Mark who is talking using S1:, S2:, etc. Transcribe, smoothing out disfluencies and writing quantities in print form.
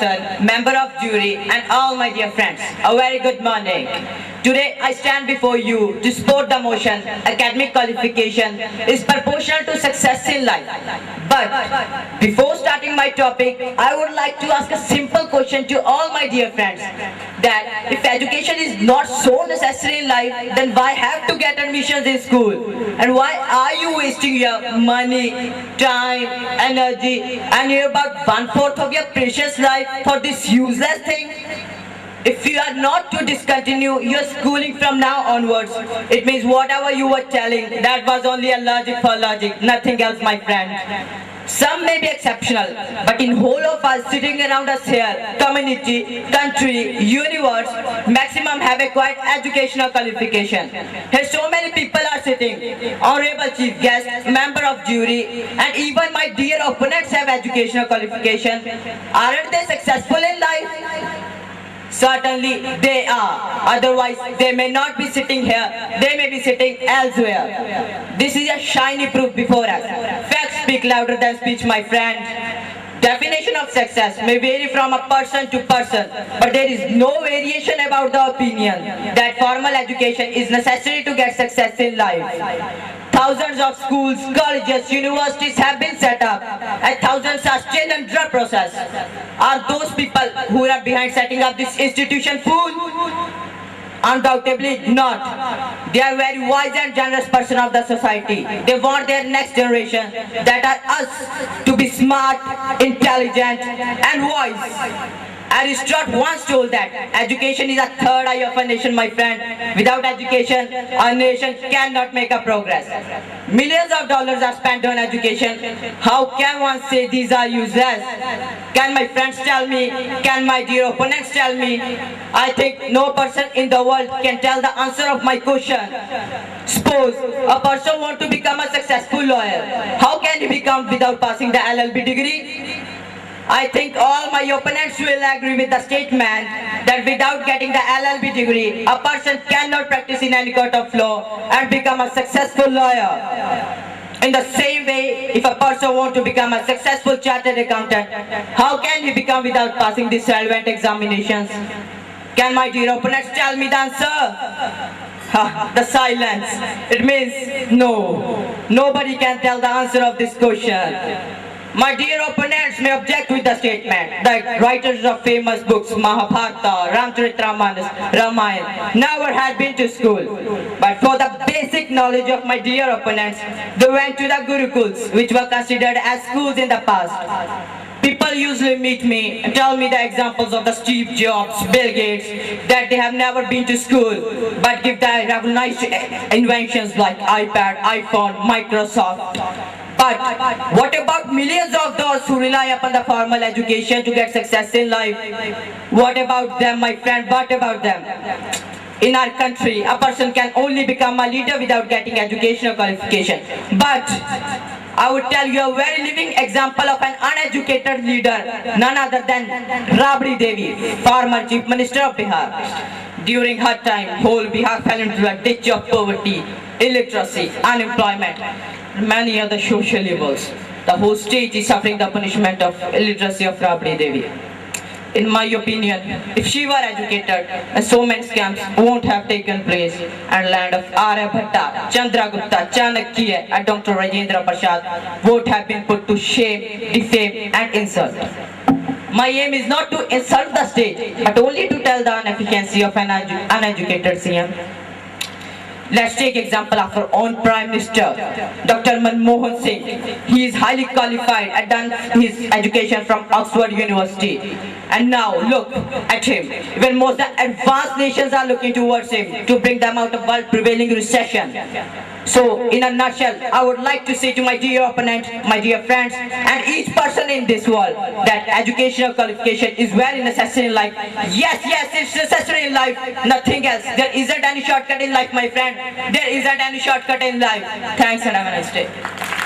S1: person, member of jury, and all my dear friends, a very good morning. Today I stand before you to support the motion academic qualification is proportional to success in life. But before starting my topic, I would like to ask a simple question to all my dear friends, that if education is not so necessary in life, then why have to get admissions in school? And why are you wasting your money, time, energy, and about 1/4 of your precious life for this useless thing? If you are not to discontinue your schooling from now onwards, it means whatever you were telling, that was only a logic for logic, nothing else, my friend. Some may be exceptional, but in whole of us sitting around us here, community, country, universe, maximum have acquired educational qualification. Here so many people are sitting, honorable chief guest, member of jury, and even my dear opponents have educational qualification. Aren't they successful in life? Certainly they are, otherwise they may not be sitting here, they may be sitting elsewhere. This is a shiny proof before us. Facts speak louder than speech, my friend. Definition of success may vary from a person to person, but there is no variation about the opinion that formal education is necessary to get success in life. Thousands of schools, colleges, universities have been set up, and thousands are still under process. Are those people who are behind setting up this institution fool? Undoubtedly not. They are very wise and generous person of the society. They want their next generation, that are us, to be smart, intelligent, and wise. Aristotle once told that education is a third eye of a nation, my friend. Without education, a nation cannot make a progress. Millions of dollars are spent on education. How can one say these are useless? Can my friends tell me? Can my dear opponents tell me? I think no person in the world can tell the answer of my question. Suppose a person wants to become a successful lawyer. How can he become without passing the LLB degree? I think all my opponents will agree with the statement that without getting the LLB degree, a person cannot practice in any court of law and become a successful lawyer. In the same way, if a person wants to become a successful chartered accountant, how can he become without passing these relevant examinations? Can my dear opponents tell me the answer? The silence. It means no. Nobody can tell the answer of this question. My dear opponents may object with the statement that writers of famous books, Mahabharata, Ramcharitamanas, Ramayana, never had been to school. But for the basic knowledge of my dear opponents, they went to the Gurukuls, which were considered as schools in the past. People usually meet me and tell me the examples of the Steve Jobs, Bill Gates, that they have never been to school, but give their revolutionized inventions like iPad, iPhone, Microsoft. But what about millions of those who rely upon the formal education to get success in life? What about them, my friend? What about them? In our country, a person can only become a leader without getting educational qualification. But I would tell you a very living example of an uneducated leader, none other than Rabri Devi, former Chief Minister of Bihar. During her time, whole Bihar fell into a ditch of poverty, illiteracy, unemployment, many other social evils. The whole state is suffering the punishment of illiteracy of Rabri Devi. In my opinion, if she were educated, so many scams won't have taken place, and land of Aryabhatta, Chandragupta, Chanakya, and Dr. Rajendra Prasad would have been put to shame, defame, and insult. My aim is not to insult the state, but only to tell the inefficiency of an uneducated CM. Let's take example of our own Prime Minister, Dr. Manmohan Singh. He is highly qualified and done his education from Oxford University. And now look at him. Even most advanced nations are looking towards him to bring them out of world prevailing recession. So in a nutshell, I would like to say to my dear opponent, my dear friends, and each person in this world, that educational qualification is very necessary in life. Yes, it's necessary in life, nothing else. There isn't any shortcut in life, my friend. There isn't any shortcut in life. Thanks and have a nice day.